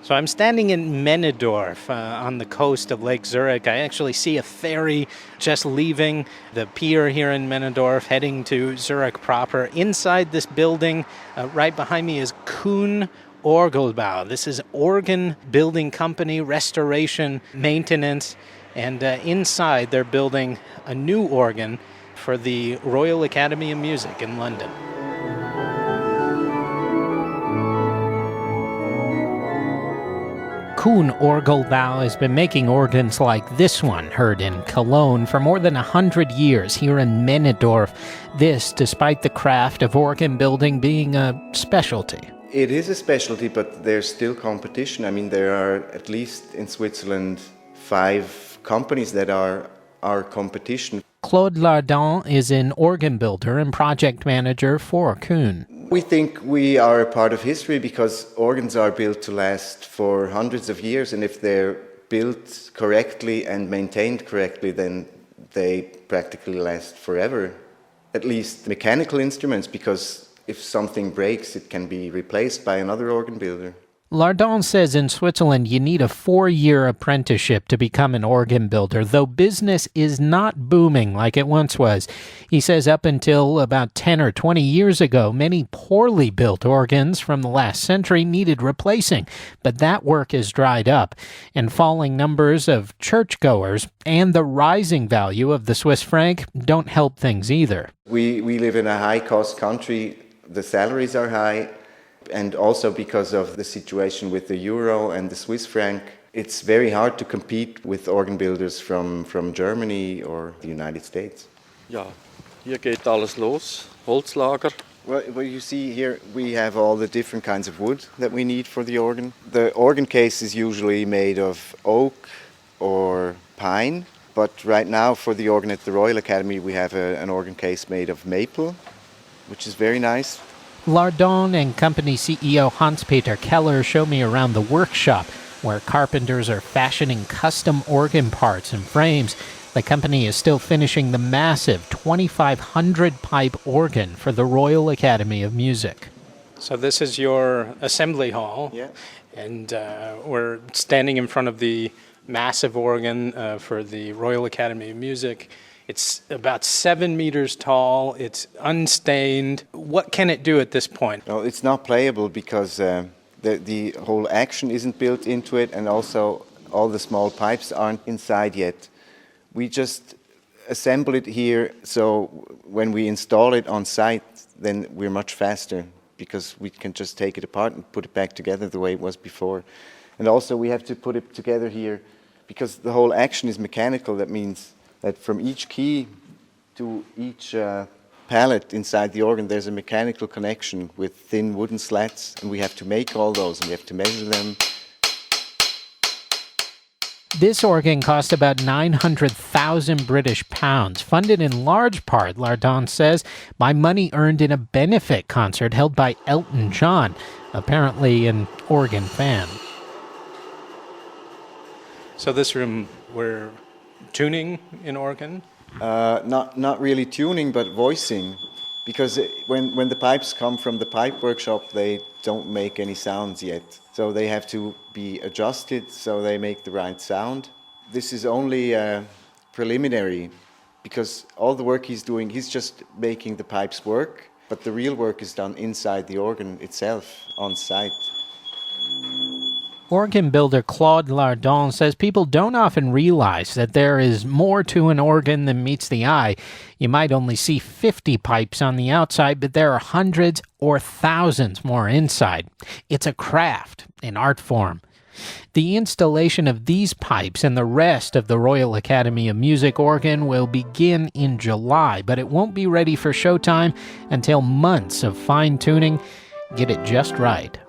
So I'm standing in Männedorf on the coast of Lake Zurich. I actually see a ferry just leaving the pier here in Männedorf, heading to Zurich proper. Inside this building, right behind me, is Kuhn Orgelbau. This is organ building company, restoration, maintenance, and inside they're building a new organ for the Royal Academy of Music in London. Kuhn Orgelbau has been making organs like this one, heard in Cologne, for more than 100 years here in Männedorf. This, despite the craft of organ building being a specialty. It is a specialty, but there's still competition. I mean, there are, at least in Switzerland, 5 companies that are our competition. Claude Lardon is an organ builder and project manager for Kuhn. We think we are a part of history because organs are built to last for hundreds of years, and if they're built correctly and maintained correctly, then they practically last forever. At least mechanical instruments, because if something breaks, it can be replaced by another organ builder. Lardon says in Switzerland you need a 4-year apprenticeship to become an organ builder, though business is not booming like it once was. He says up until about 10 or 20 years ago, many poorly built organs from the last century needed replacing, but that work has dried up, and falling numbers of churchgoers and the rising value of the Swiss franc don't help things either. We live in a high-cost country. The salaries are high. And also because of the situation with the euro and the Swiss franc, it's very hard to compete with organ builders from Germany or the United States. Ja, hier geht alles los. Holzlager. Well, you see here, we have all the different kinds of wood that we need for the organ. The organ case is usually made of oak or pine, but right now for the organ at the Royal Academy, we have an organ case made of maple, which is very nice. Lardon and company CEO Hans-Peter Keller show me around the workshop where carpenters are fashioning custom organ parts and frames. The company is still finishing the massive 2,500 pipe organ for the Royal Academy of Music. So this is your assembly hall, yeah. And we're standing in front of the massive organ for the Royal Academy of Music. It's about 7 meters tall. It's unstained. What can it do at this point? No, it's not playable because the whole action isn't built into it, and also all the small pipes aren't inside yet. We just assemble it here, so when we install it on site, then we're much faster because we can just take it apart and put it back together the way it was before. And also we have to put it together here because the whole action is mechanical. That means that from each key to each pallet inside the organ, there's a mechanical connection with thin wooden slats, and we have to make all those, and we have to measure them. This organ cost about 900,000 British pounds, funded in large part, Lardon says, by money earned in a benefit concert held by Elton John, apparently an organ fan. So this room, we're tuning in organ? Not really tuning, but voicing. Because when the pipes come from the pipe workshop, they don't make any sounds yet. So they have to be adjusted so they make the right sound. This is only preliminary, because all the work he's doing, he's just making the pipes work, but the real work is done inside the organ itself, on site. Organ builder Claude Lardon says people don't often realize that there is more to an organ than meets the eye. You might only see 50 pipes on the outside, but there are hundreds or thousands more inside. It's a craft, an art form. The installation of these pipes and the rest of the Royal Academy of Music organ will begin in July, but it won't be ready for showtime until months of fine-tuning get it just right.